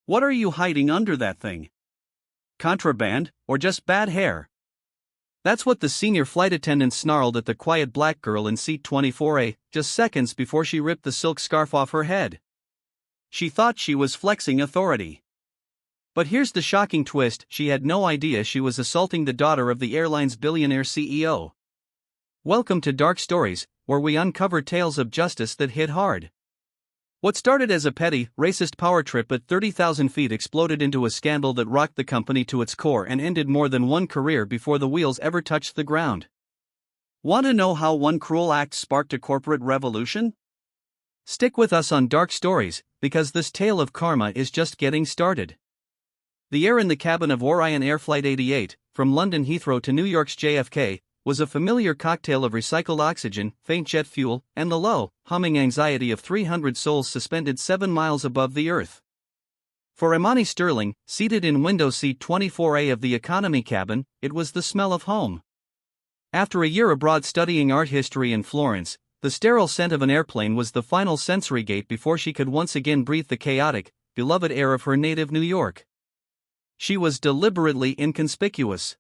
What are you hiding under that thing? Contraband, or just bad hair? That's what the senior flight attendant snarled at the quiet black girl in seat 24A, just seconds before she ripped the silk scarf off her head. She thought she was flexing authority. But here's the shocking twist: she had no idea she was assaulting the daughter of the airline's billionaire CEO. Welcome to Dark Stories, where we uncover tales of justice that hit hard. What started as a petty, racist power trip at 30,000 feet exploded into a scandal that rocked the company to its core and ended more than one career before the wheels ever touched the ground. Want to know how one cruel act sparked a corporate revolution? Stick with us on Dark Stories, because this tale of karma is just getting started. The air in the cabin of Orion Air Flight 88, from London Heathrow to New York's JFK, was a familiar cocktail of recycled oxygen, faint jet fuel, and the low, humming anxiety of 300 souls suspended 7 miles above the earth. For Imani Sterling, seated in window seat 24A of the economy cabin, it was the smell of home. After a year abroad studying art history in Florence, the sterile scent of an airplane was the final sensory gate before she could once again breathe the chaotic, beloved air of her native New York. She was deliberately inconspicuous.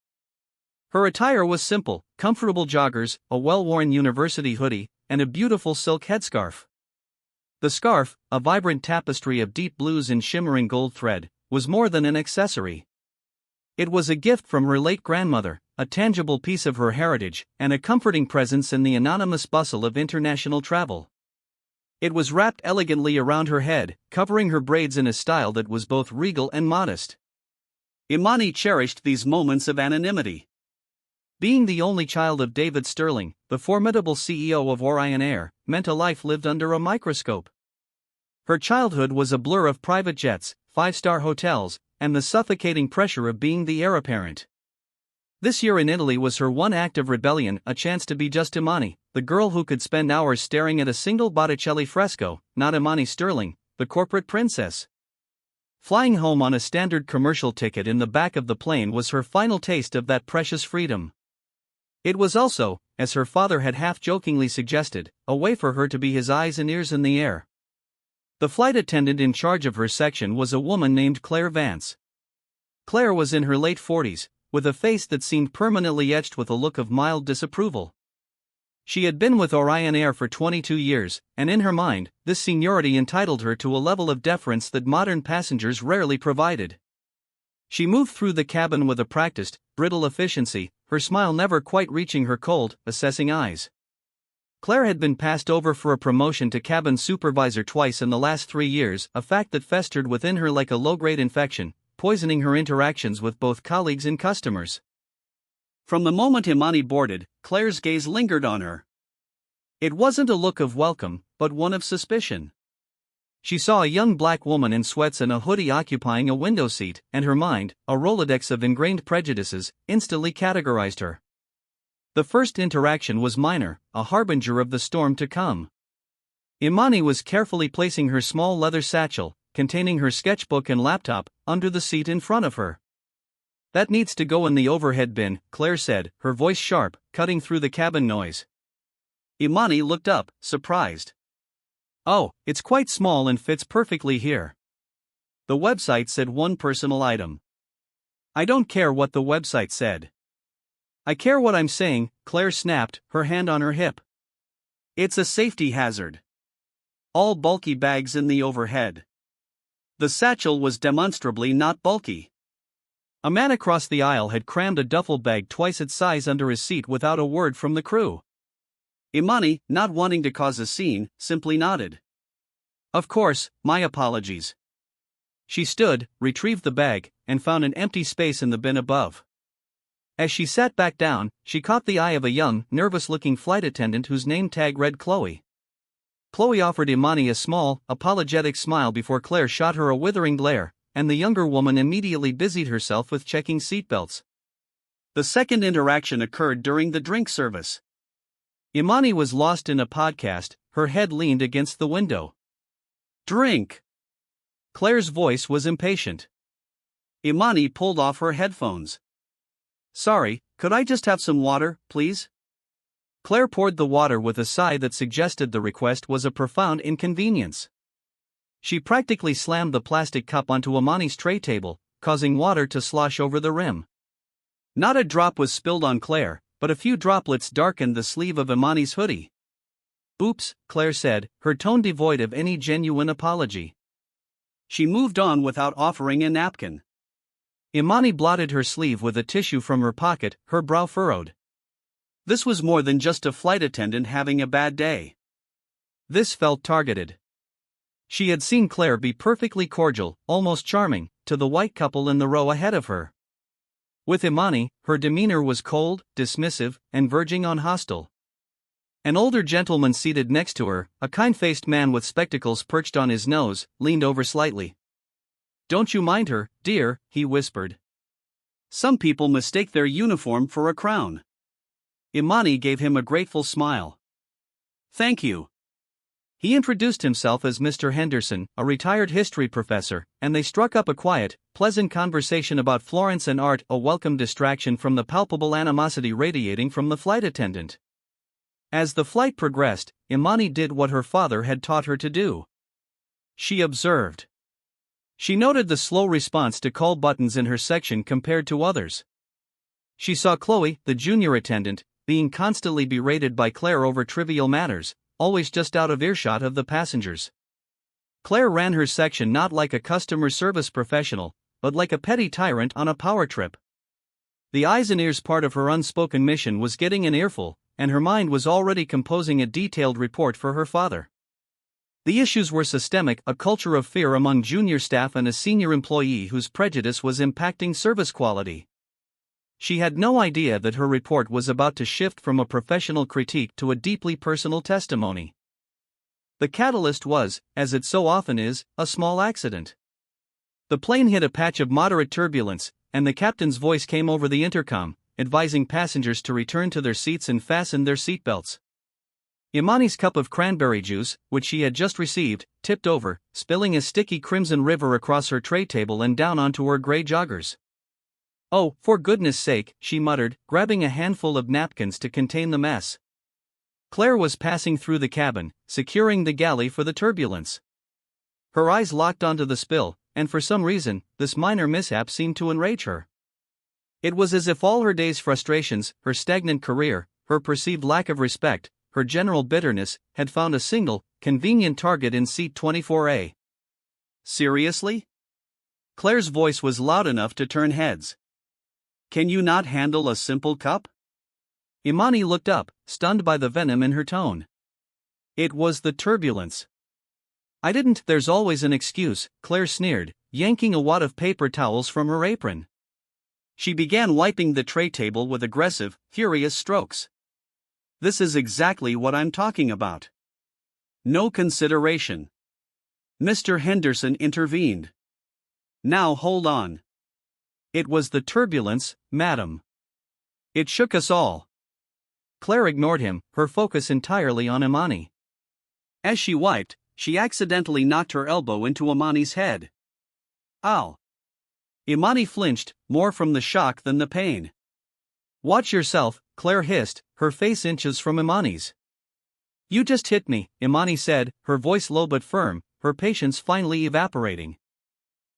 Her attire was simple: comfortable joggers, a well-worn university hoodie, and a beautiful silk headscarf. The scarf, a vibrant tapestry of deep blues and shimmering gold thread, was more than an accessory. It was a gift from her late grandmother, a tangible piece of her heritage, and a comforting presence in the anonymous bustle of international travel. It was wrapped elegantly around her head, covering her braids in a style that was both regal and modest. Imani cherished these moments of anonymity. Being the only child of David Sterling, the formidable CEO of Orion Air, meant a life lived under a microscope. Her childhood was a blur of private jets, five-star hotels, and the suffocating pressure of being the heir apparent. This year in Italy was her one act of rebellion, a chance to be just Imani, the girl who could spend hours staring at a single Botticelli fresco, not Imani Sterling, the corporate princess. Flying home on a standard commercial ticket in the back of the plane was her final taste of that precious freedom. It was also, as her father had half-jokingly suggested, a way for her to be his eyes and ears in the air. The flight attendant in charge of her section was a woman named Claire Vance. Claire was in her late 40s, with a face that seemed permanently etched with a look of mild disapproval. She had been with Orion Air for 22 years, and in her mind, this seniority entitled her to a level of deference that modern passengers rarely provided. She moved through the cabin with a practiced, brittle efficiency, her smile never quite reaching her cold, assessing eyes. Claire had been passed over for a promotion to cabin supervisor twice in the last 3 years, a fact that festered within her like a low-grade infection, poisoning her interactions with both colleagues and customers. From the moment Imani boarded, Claire's gaze lingered on her. It wasn't a look of welcome, but one of suspicion. She saw a young black woman in sweats and a hoodie occupying a window seat, and her mind, a Rolodex of ingrained prejudices, instantly categorized her. The first interaction was minor, a harbinger of the storm to come. Imani was carefully placing her small leather satchel, containing her sketchbook and laptop, under the seat in front of her. "That needs to go in the overhead bin," Claire said, her voice sharp, cutting through the cabin noise. Imani looked up, surprised. "Oh, it's quite small and fits perfectly here." The website said one personal item. "I don't care what the website said. I care what I'm saying," Claire snapped, her hand on her hip. "It's a safety hazard. All bulky bags in the overhead." The satchel was demonstrably not bulky. A man across the aisle had crammed a duffel bag twice its size under his seat without a word from the crew. Imani, not wanting to cause a scene, simply nodded. "Of course, my apologies." She stood, retrieved the bag, and found an empty space in the bin above. As she sat back down, she caught the eye of a young, nervous-looking flight attendant whose name tag read Chloe. Chloe offered Imani a small, apologetic smile before Claire shot her a withering glare, and the younger woman immediately busied herself with checking seatbelts. The second interaction occurred during the drink service. Imani was lost in a podcast, her head leaned against the window. "Drink!" Claire's voice was impatient. Imani pulled off her headphones. "Sorry, could I just have some water, please?" Claire poured the water with a sigh that suggested the request was a profound inconvenience. She practically slammed the plastic cup onto Imani's tray table, causing water to slosh over the rim. Not a drop was spilled on Claire, but a few droplets darkened the sleeve of Imani's hoodie. "Oops," Claire said, her tone devoid of any genuine apology. She moved on without offering a napkin. Imani blotted her sleeve with a tissue from her pocket, her brow furrowed. This was more than just a flight attendant having a bad day. This felt targeted. She had seen Claire be perfectly cordial, almost charming, to the white couple in the row ahead of her. With Imani, her demeanor was cold, dismissive, and verging on hostile. An older gentleman seated next to her, a kind-faced man with spectacles perched on his nose, leaned over slightly. "Don't you mind her, dear," he whispered. "Some people mistake their uniform for a crown." Imani gave him a grateful smile. "Thank you." He introduced himself as Mr. Henderson, a retired history professor, and they struck up a quiet, pleasant conversation about Florence and art, a welcome distraction from the palpable animosity radiating from the flight attendant. As the flight progressed, Imani did what her father had taught her to do. She observed. She noted the slow response to call buttons in her section compared to others. She saw Chloe, the junior attendant, being constantly berated by Claire over trivial matters, always just out of earshot of the passengers. Claire ran her section not like a customer service professional, but like a petty tyrant on a power trip. The eyes and ears part of her unspoken mission was getting an earful, and her mind was already composing a detailed report for her father. The issues were systemic, a culture of fear among junior staff and a senior employee whose prejudice was impacting service quality. She had no idea that her report was about to shift from a professional critique to a deeply personal testimony. The catalyst was, as it so often is, a small accident. The plane hit a patch of moderate turbulence, and the captain's voice came over the intercom, advising passengers to return to their seats and fasten their seatbelts. Imani's cup of cranberry juice, which she had just received, tipped over, spilling a sticky crimson river across her tray table and down onto her gray joggers. "Oh, for goodness sake," she muttered, grabbing a handful of napkins to contain the mess. Claire was passing through the cabin, securing the galley for the turbulence. Her eyes locked onto the spill, and for some reason, this minor mishap seemed to enrage her. It was as if all her day's frustrations, her stagnant career, her perceived lack of respect, her general bitterness, had found a single, convenient target in seat 24A. "Seriously?" Claire's voice was loud enough to turn heads. "Can you not handle a simple cup?" Imani looked up, stunned by the venom in her tone. It was the turbulence. "I didn't." "There's always an excuse," Claire sneered, yanking a wad of paper towels from her apron. She began wiping the tray table with aggressive, furious strokes. "This is exactly what I'm talking about. No consideration." Mr. Henderson intervened. "Now hold on. It was the turbulence, madam. It shook us all." Claire ignored him, her focus entirely on Imani. As she wiped, she accidentally knocked her elbow into Imani's head. "Ow!" Imani flinched, more from the shock than the pain. "Watch yourself," Claire hissed, her face inches from Imani's. "You just hit me," Imani said, her voice low but firm, her patience finally evaporating.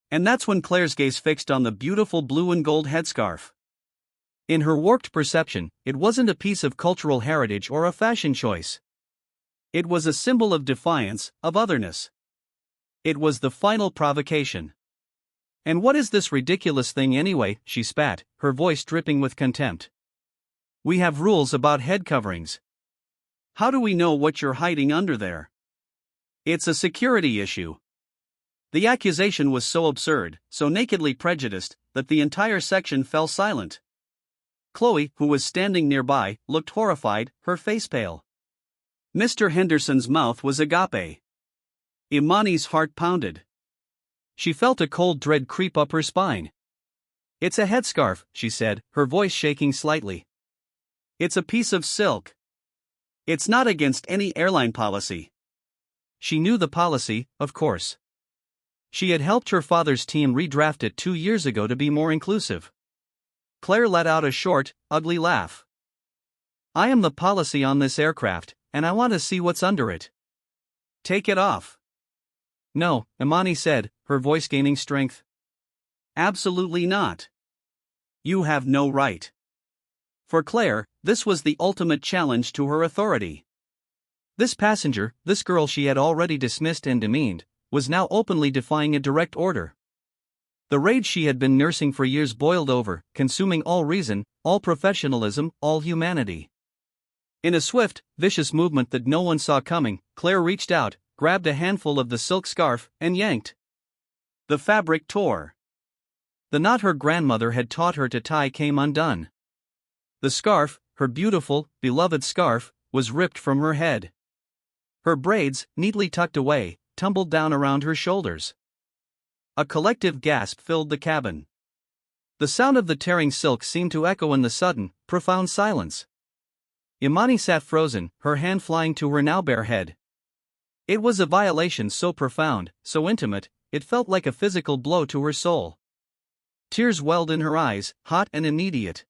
And that's when Claire's gaze fixed on the beautiful blue and gold headscarf. In her warped perception, it wasn't a piece of cultural heritage or a fashion choice. It was a symbol of defiance, of otherness. It was the final provocation. "And what is this ridiculous thing anyway?" she spat, her voice dripping with contempt. "We have rules about head coverings. How do we know what you're hiding under there? It's a security issue." The accusation was so absurd, so nakedly prejudiced, that the entire section fell silent. Chloe, who was standing nearby, looked horrified, her face pale. Mr. Henderson's mouth was agape. Imani's heart pounded. She felt a cold dread creep up her spine. "It's a headscarf," she said, her voice shaking slightly. "It's a piece of silk. It's not against any airline policy." She knew the policy, of course. She had helped her father's team redraft it 2 years ago to be more inclusive. Claire let out a short, ugly laugh. "I am the policy on this aircraft, and I want to see what's under it. Take it off." No, Imani said, her voice gaining strength. Absolutely not. You have no right. For Claire, this was the ultimate challenge to her authority. This passenger, this girl she had already dismissed and demeaned, was now openly defying a direct order. The rage she had been nursing for years boiled over, consuming all reason, all professionalism, all humanity. In a swift, vicious movement that no one saw coming, Claire reached out, grabbed a handful of the silk scarf, and yanked. The fabric tore. The knot her grandmother had taught her to tie came undone. The scarf, her beautiful, beloved scarf, was ripped from her head. Her braids, neatly tucked away, tumbled down around her shoulders. A collective gasp filled the cabin. The sound of the tearing silk seemed to echo in the sudden, profound silence. Imani sat frozen, her hand flying to her now bare head. It was a violation so profound, so intimate, it felt like a physical blow to her soul. Tears welled in her eyes, hot and immediate.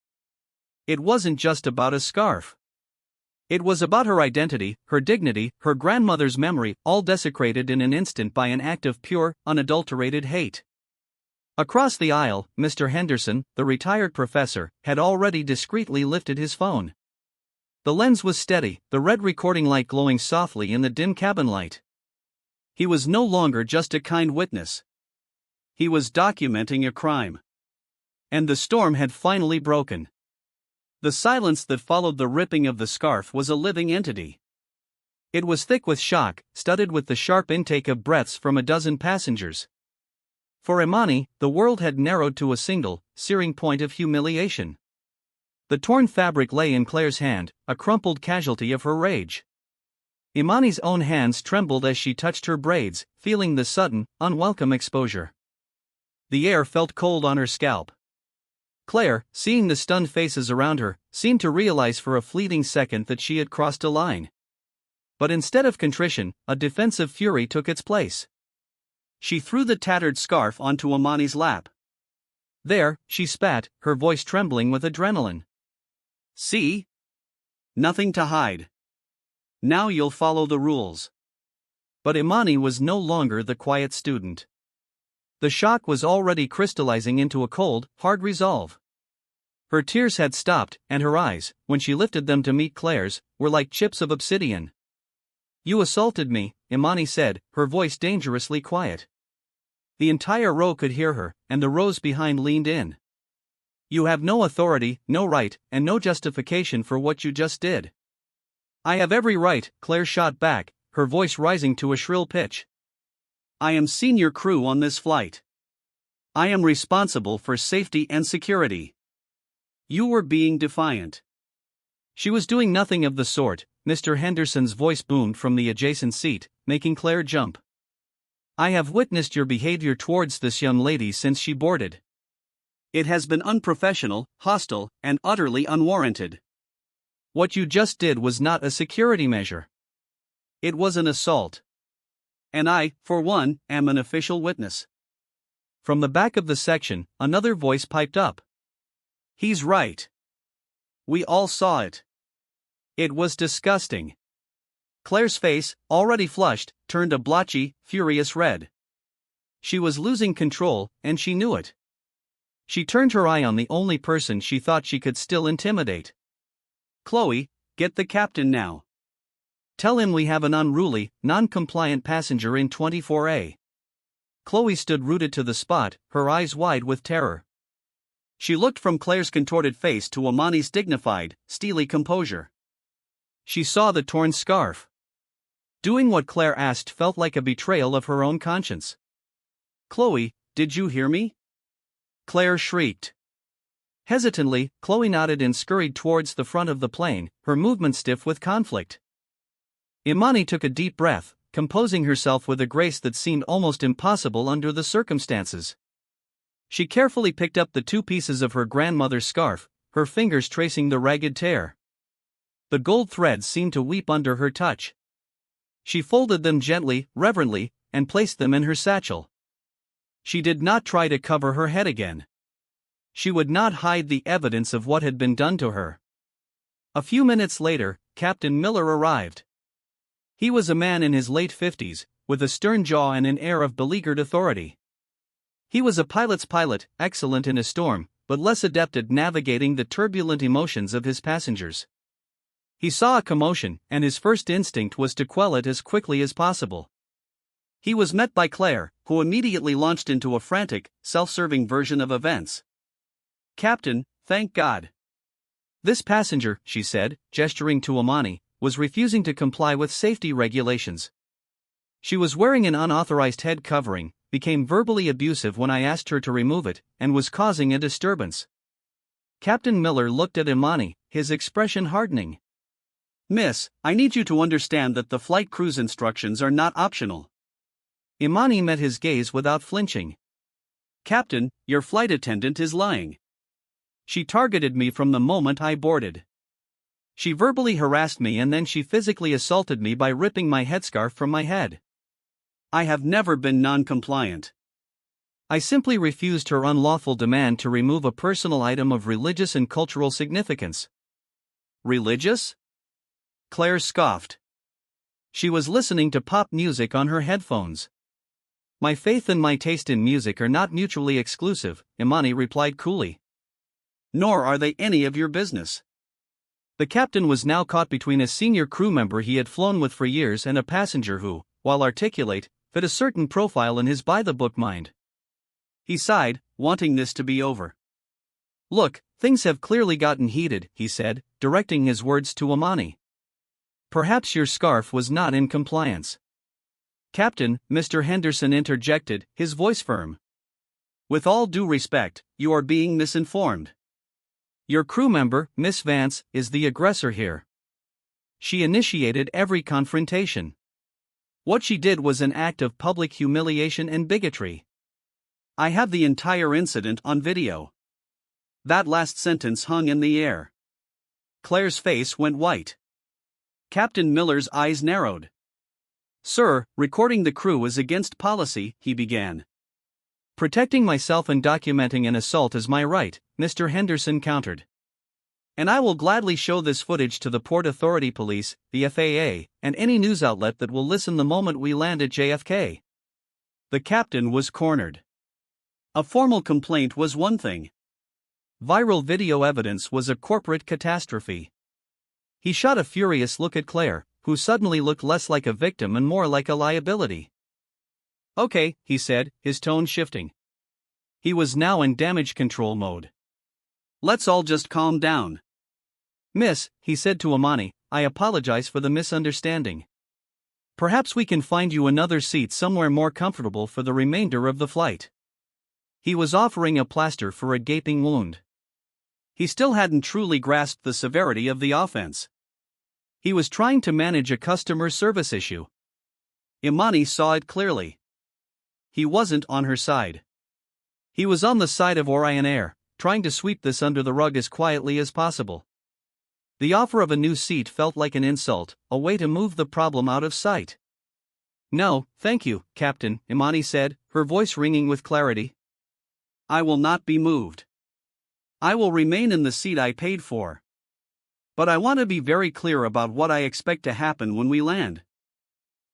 It wasn't just about a scarf. It was about her identity, her dignity, her grandmother's memory, all desecrated in an instant by an act of pure, unadulterated hate. Across the aisle, Mr. Henderson, the retired professor, had already discreetly lifted his phone. The lens was steady, the red recording light glowing softly in the dim cabin light. He was no longer just a kind witness. He was documenting a crime. And the storm had finally broken. The silence that followed the ripping of the scarf was a living entity. It was thick with shock, studded with the sharp intake of breaths from a dozen passengers. For Imani, the world had narrowed to a single, searing point of humiliation. The torn fabric lay in Claire's hand, a crumpled casualty of her rage. Imani's own hands trembled as she touched her braids, feeling the sudden, unwelcome exposure. The air felt cold on her scalp. Claire, seeing the stunned faces around her, seemed to realize for a fleeting second that she had crossed a line. But instead of contrition, a defensive fury took its place. She threw the tattered scarf onto Imani's lap. There, she spat, her voice trembling with adrenaline. See? Nothing to hide. Now you'll follow the rules. But Imani was no longer the quiet student. The shock was already crystallizing into a cold, hard resolve. Her tears had stopped, and her eyes, when she lifted them to meet Claire's, were like chips of obsidian. You assaulted me, Imani said, her voice dangerously quiet. The entire row could hear her, and the rows behind leaned in. You have no authority, no right, and no justification for what you just did. I have every right, Claire shot back, her voice rising to a shrill pitch. I am senior crew on this flight. I am responsible for safety and security. You were being defiant. She was doing nothing of the sort, Mr. Henderson's voice boomed from the adjacent seat, making Claire jump. I have witnessed your behavior towards this young lady since she boarded. It has been unprofessional, hostile, and utterly unwarranted. What you just did was not a security measure. It was an assault. And I, for one, am an official witness. From the back of the section, another voice piped up. He's right. We all saw it. It was disgusting. Claire's face, already flushed, turned a blotchy, furious red. She was losing control, and she knew it. She turned her eye on the only person she thought she could still intimidate. Chloe, get the captain now. Tell him we have an unruly, non-compliant passenger in 24A. Chloe stood rooted to the spot, her eyes wide with terror. She looked from Claire's contorted face to Imani's dignified, steely composure. She saw the torn scarf. Doing what Claire asked felt like a betrayal of her own conscience. Chloe, did you hear me? Claire shrieked. Hesitantly, Chloe nodded and scurried towards the front of the plane, her movement stiff with conflict. Imani took a deep breath, composing herself with a grace that seemed almost impossible under the circumstances. She carefully picked up the two pieces of her grandmother's scarf, her fingers tracing the ragged tear. The gold threads seemed to weep under her touch. She folded them gently, reverently, and placed them in her satchel. She did not try to cover her head again. She would not hide the evidence of what had been done to her. A few minutes later, Captain Miller arrived. He was a man in his late 50s, with a stern jaw and an air of beleaguered authority. He was a pilot's pilot, excellent in a storm, but less adept at navigating the turbulent emotions of his passengers. He saw a commotion, and his first instinct was to quell it as quickly as possible. He was met by Claire, who immediately launched into a frantic, self-serving version of events. "Captain, thank God. This passenger," she said, gesturing to Imani, "was refusing to comply with safety regulations. She was wearing an unauthorized head covering, became verbally abusive when I asked her to remove it, and was causing a disturbance." Captain Miller looked at Imani, his expression hardening. "Miss, I need you to understand that the flight crew's instructions are not optional." Imani met his gaze without flinching. "Captain, your flight attendant is lying. She targeted me from the moment I boarded. She verbally harassed me and then she physically assaulted me by ripping my headscarf from my head. I have never been non-compliant. I simply refused her unlawful demand to remove a personal item of religious and cultural significance." "Religious?" Claire scoffed. She was listening to pop music on her headphones. "My faith and my taste in music are not mutually exclusive," Imani replied coolly. "Nor are they any of your business." The captain was now caught between a senior crew member he had flown with for years and a passenger who, while articulate, fit a certain profile in his by-the-book mind. He sighed, wanting this to be over. "Look, things have clearly gotten heated," he said, directing his words to Imani. "Perhaps your scarf was not in compliance." "Captain," Mr. Henderson interjected, his voice firm. "With all due respect, you are being misinformed. Your crew member, Miss Vance, is the aggressor here. She initiated every confrontation. What she did was an act of public humiliation and bigotry. I have the entire incident on video." That last sentence hung in the air. Claire's face went white. Captain Miller's eyes narrowed. "Sir, recording the crew is against policy," he began. "Protecting myself and documenting an assault is my right," Mr. Henderson countered. "And I will gladly show this footage to the Port Authority Police, the FAA, and any news outlet that will listen the moment we land at JFK." The captain was cornered. A formal complaint was one thing. Viral video evidence was a corporate catastrophe. He shot a furious look at Claire, who suddenly looked less like a victim and more like a liability. "Okay," he said, his tone shifting. He was now in damage control mode. "Let's all just calm down. Miss," he said to Imani, "I apologize for the misunderstanding. Perhaps we can find you another seat somewhere more comfortable for the remainder of the flight." He was offering a plaster for a gaping wound. He still hadn't truly grasped the severity of the offense. He was trying to manage a customer service issue. Imani saw it clearly. He wasn't on her side. He was on the side of Orion Air, trying to sweep this under the rug as quietly as possible. The offer of a new seat felt like an insult, a way to move the problem out of sight. "No, thank you, Captain," Imani said, her voice ringing with clarity. "I will not be moved. I will remain in the seat I paid for. But I want to be very clear about what I expect to happen when we land.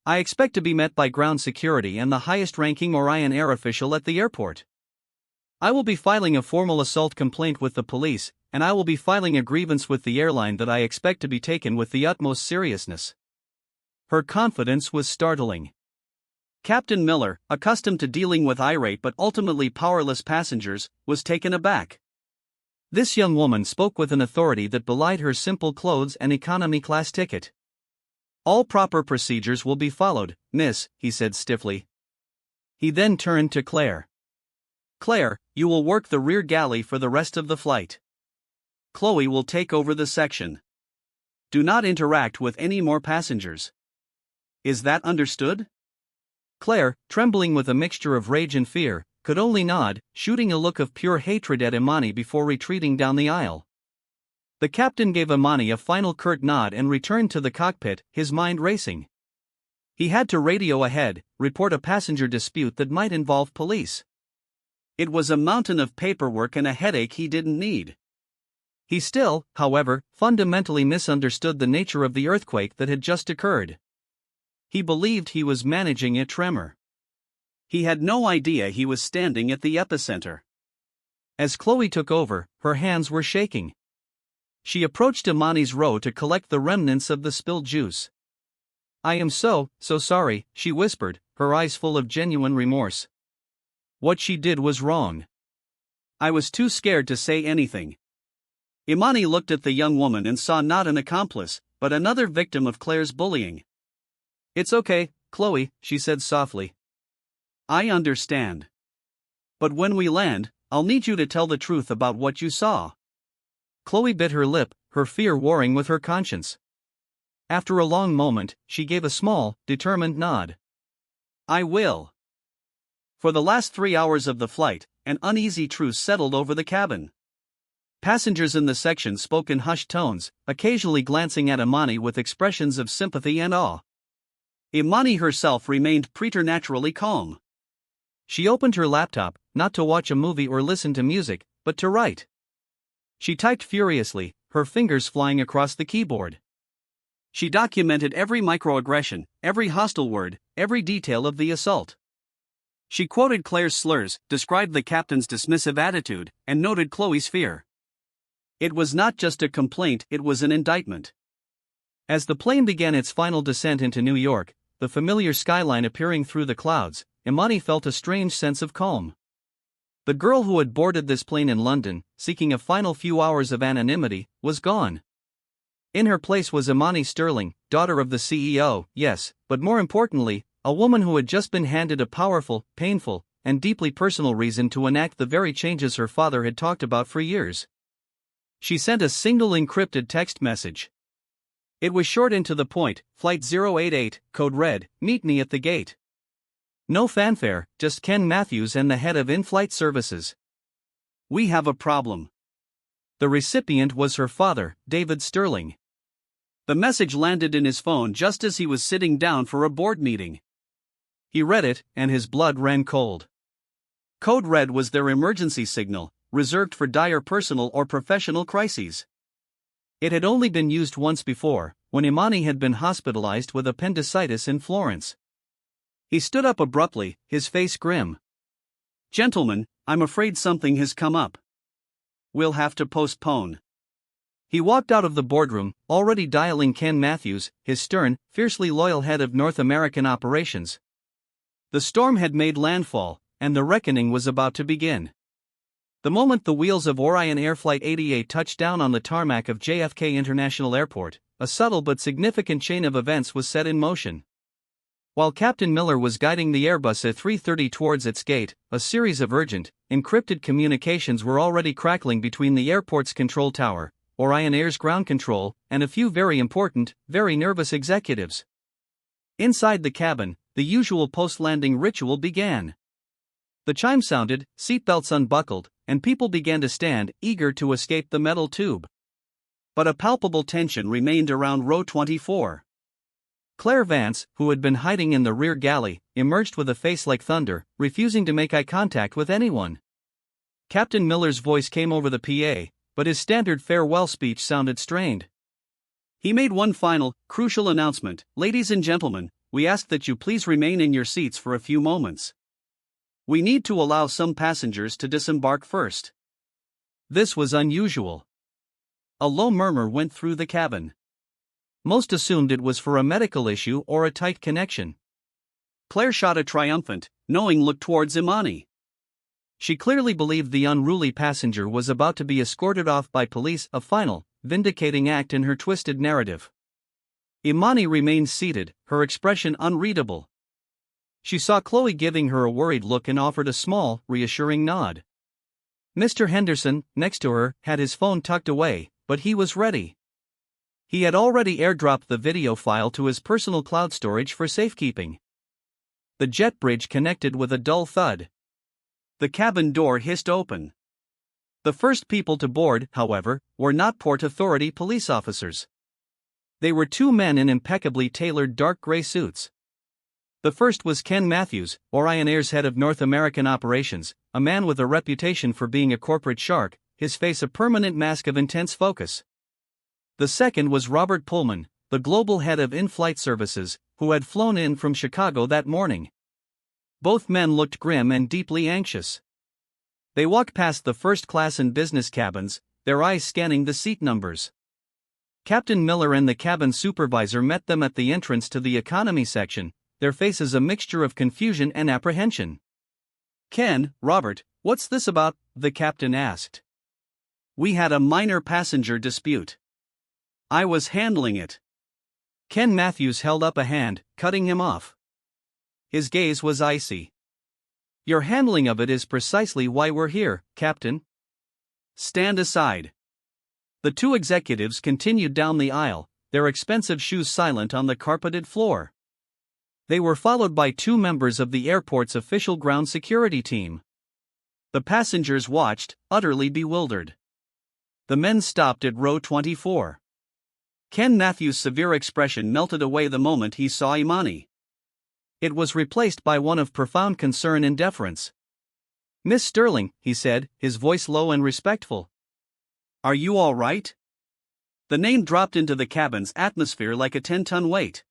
I expect to be met by ground security and the highest-ranking Orion Air official at the airport. I will be filing a formal assault complaint with the police, and I will be filing a grievance with the airline that I expect to be taken with the utmost seriousness." Her confidence was startling. Captain Miller, accustomed to dealing with irate but ultimately powerless passengers, was taken aback. This young woman spoke with an authority that belied her simple clothes and economy-class ticket. "All proper procedures will be followed, miss," he said stiffly. He then turned to Claire. "Claire, you will work the rear galley for the rest of the flight. Chloe will take over the section. Do not interact with any more passengers. Is that understood?" Claire, trembling with a mixture of rage and fear, could only nod, shooting a look of pure hatred at Imani before retreating down the aisle. The captain gave Imani a final curt nod and returned to the cockpit, his mind racing. He had to radio ahead, report a passenger dispute that might involve police. It was a mountain of paperwork and a headache he didn't need. He still, however, fundamentally misunderstood the nature of the earthquake that had just occurred. He believed he was managing a tremor. He had no idea he was standing at the epicenter. As Chloe took over, her hands were shaking. She approached Imani's row to collect the remnants of the spilled juice. "I am so sorry," she whispered, her eyes full of genuine remorse. What she did was wrong. "I was too scared to say anything." Imani looked at the young woman and saw not an accomplice, but another victim of Claire's bullying. "It's okay, Chloe," she said softly. "I understand. But when we land, I'll need you to tell the truth about what you saw." Chloe bit her lip, her fear warring with her conscience. After a long moment, she gave a small, determined nod. "I will." For the last 3 hours of the flight, an uneasy truce settled over the cabin. Passengers in the section spoke in hushed tones, occasionally glancing at Imani with expressions of sympathy and awe. Imani herself remained preternaturally calm. She opened her laptop, not to watch a movie or listen to music, but to write. She typed furiously, her fingers flying across the keyboard. She documented every microaggression, every hostile word, every detail of the assault. She quoted Claire's slurs, described the captain's dismissive attitude, and noted Chloe's fear. It was not just a complaint, it was an indictment. As the plane began its final descent into New York, the familiar skyline appearing through the clouds, Imani felt a strange sense of calm. The girl who had boarded this plane in London, seeking a final few hours of anonymity, was gone. In her place was Imani Sterling, daughter of the CEO, yes, but more importantly, a woman who had just been handed a powerful, painful, and deeply personal reason to enact the very changes her father had talked about for years. She sent a single encrypted text message. It was short and to the point: Flight 088, code red, meet me at the gate. No fanfare, just Ken Matthews and the head of in-flight services. "We have a problem." The recipient was her father, David Sterling. The message landed in his phone just as he was sitting down for a board meeting. He read it, and his blood ran cold. Code red was their emergency signal, reserved for dire personal or professional crises. It had only been used once before, when Imani had been hospitalized with appendicitis in Florence. He stood up abruptly, his face grim. "Gentlemen, I'm afraid something has come up. We'll have to postpone." He walked out of the boardroom, already dialing Ken Matthews, his stern, fiercely loyal head of North American operations. The storm had made landfall, and the reckoning was about to begin. The moment the wheels of Orion Air Flight 88 touched down on the tarmac of JFK International Airport, a subtle but significant chain of events was set in motion. While Captain Miller was guiding the Airbus A330 towards its gate, a series of urgent, encrypted communications were already crackling between the airport's control tower, Orion Air's ground control, and a few very important, very nervous executives. Inside the cabin, the usual post-landing ritual began. The chime sounded, seatbelts unbuckled, and people began to stand, eager to escape the metal tube. But a palpable tension remained around row 24. Claire Vance, who had been hiding in the rear galley, emerged with a face like thunder, refusing to make eye contact with anyone. Captain Miller's voice came over the PA, but his standard farewell speech sounded strained. He made one final, crucial announcement: "Ladies and gentlemen, we ask that you please remain in your seats for a few moments. We need to allow some passengers to disembark first." This was unusual. A low murmur went through the cabin. Most assumed it was for a medical issue or a tight connection. Claire shot a triumphant, knowing look towards Imani. She clearly believed the unruly passenger was about to be escorted off by police, a final, vindicating act in her twisted narrative. Imani remained seated, her expression unreadable. She saw Chloe giving her a worried look and offered a small, reassuring nod. Mr. Henderson, next to her, had his phone tucked away, but he was ready. He had already airdropped the video file to his personal cloud storage for safekeeping. The jet bridge connected with a dull thud. The cabin door hissed open. The first people to board, however, were not Port Authority police officers. They were two men in impeccably tailored dark gray suits. The first was Ken Matthews, Orion Air's head of North American operations, a man with a reputation for being a corporate shark, his face a permanent mask of intense focus. The second was Robert Pullman, the global head of in-flight services, who had flown in from Chicago that morning. Both men looked grim and deeply anxious. They walked past the first-class and business cabins, their eyes scanning the seat numbers. Captain Miller and the cabin supervisor met them at the entrance to the economy section, their faces a mixture of confusion and apprehension. "Ken, Robert, what's this about?" the captain asked. "We had a minor passenger dispute. I was handling it." Ken Matthews held up a hand, cutting him off. His gaze was icy. "Your handling of it is precisely why we're here, Captain. Stand aside." The two executives continued down the aisle, their expensive shoes silent on the carpeted floor. They were followed by two members of the airport's official ground security team. The passengers watched, utterly bewildered. The men stopped at row 24. Ken Matthews' severe expression melted away the moment he saw Imani. It was replaced by one of profound concern and deference. "Miss Sterling," he said, his voice low and respectful. "Are you all right?" The name dropped into the cabin's atmosphere like a 10-ton weight.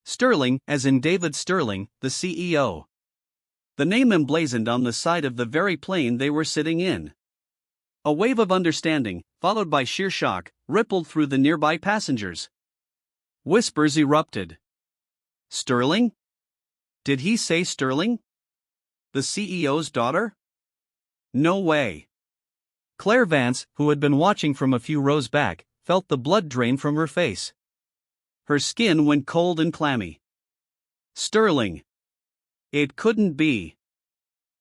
Sterling, as in David Sterling, the CEO. The name emblazoned on the side of the very plane they were sitting in. A wave of understanding, followed by sheer shock, rippled through the nearby passengers. Whispers erupted. "Sterling? Did he say Sterling? The CEO's daughter? No way." Claire Vance, who had been watching from a few rows back, felt the blood drain from her face. Her skin went cold and clammy. Sterling. It couldn't be.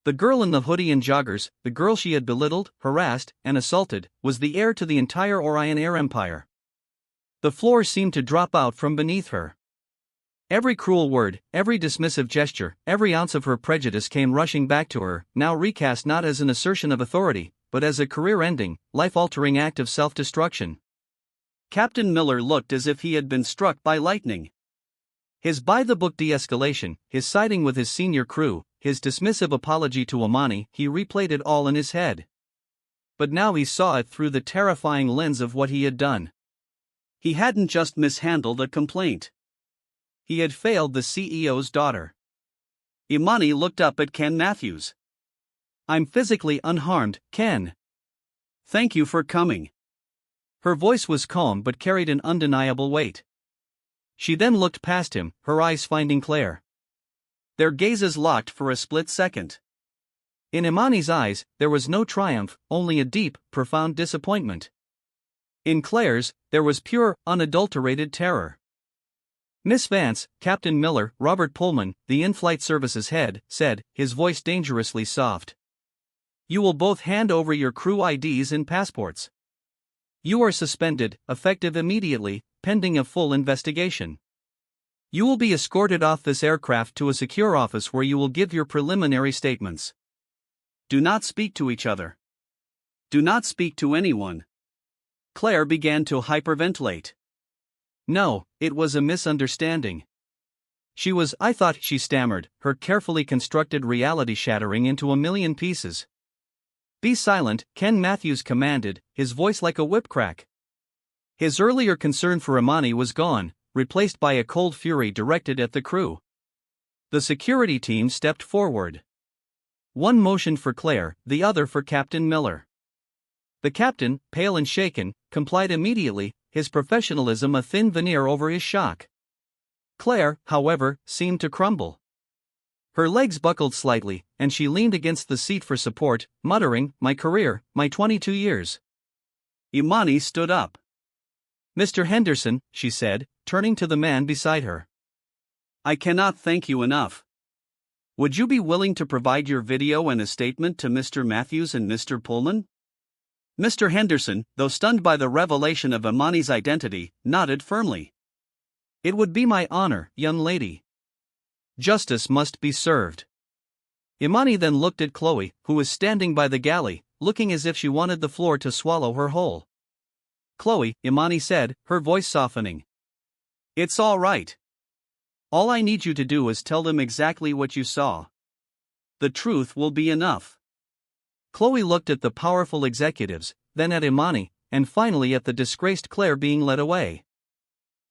The girl in the hoodie and joggers, the girl she had belittled, harassed, and assaulted, was the heir to the entire Orion Air empire. The floor seemed to drop out from beneath her. Every cruel word, every dismissive gesture, every ounce of her prejudice came rushing back to her, now recast not as an assertion of authority, but as a career-ending, life-altering act of self-destruction. Captain Miller looked as if he had been struck by lightning. His by-the-book de-escalation, his siding with his senior crew, his dismissive apology to Imani, he replayed it all in his head. But now he saw it through the terrifying lens of what he had done. He hadn't just mishandled a complaint. He had failed the CEO's daughter. Imani looked up at Ken Matthews. "I'm physically unharmed, Ken. Thank you for coming." Her voice was calm but carried an undeniable weight. She then looked past him, her eyes finding Claire. Their gazes locked for a split second. In Imani's eyes, there was no triumph, only a deep, profound disappointment. In Claire's, there was pure, unadulterated terror. "Miss Vance," Captain Miller, Robert Pullman, the in-flight services head, said, his voice dangerously soft. "You will both hand over your crew IDs and passports. You are suspended, effective immediately, pending a full investigation. You will be escorted off this aircraft to a secure office where you will give your preliminary statements. Do not speak to each other. Do not speak to anyone." Claire began to hyperventilate. No, it was a misunderstanding. I thought, she stammered, her carefully constructed reality shattering into a million pieces. "Be silent," Ken Matthews commanded, his voice like a whip crack. His earlier concern for Imani was gone, replaced by a cold fury directed at the crew. The security team stepped forward. One motioned for Claire, the other for Captain Miller. The captain, pale and shaken, complied immediately, his professionalism a thin veneer over his shock. Claire, however, seemed to crumble. Her legs buckled slightly, and she leaned against the seat for support, muttering, "My career, my 22 years." Imani stood up. "Mr. Henderson," she said, turning to the man beside her. "I cannot thank you enough. Would you be willing to provide your video and a statement to Mr. Matthews and Mr. Pullman?" Mr. Henderson, though stunned by the revelation of Imani's identity, nodded firmly. "It would be my honor, young lady. Justice must be served." Imani then looked at Chloe, who was standing by the galley, looking as if she wanted the floor to swallow her whole. "Chloe," Imani said, her voice softening. "It's all right. All I need you to do is tell them exactly what you saw. The truth will be enough." Chloe looked at the powerful executives, then at Imani, and finally at the disgraced Claire being led away.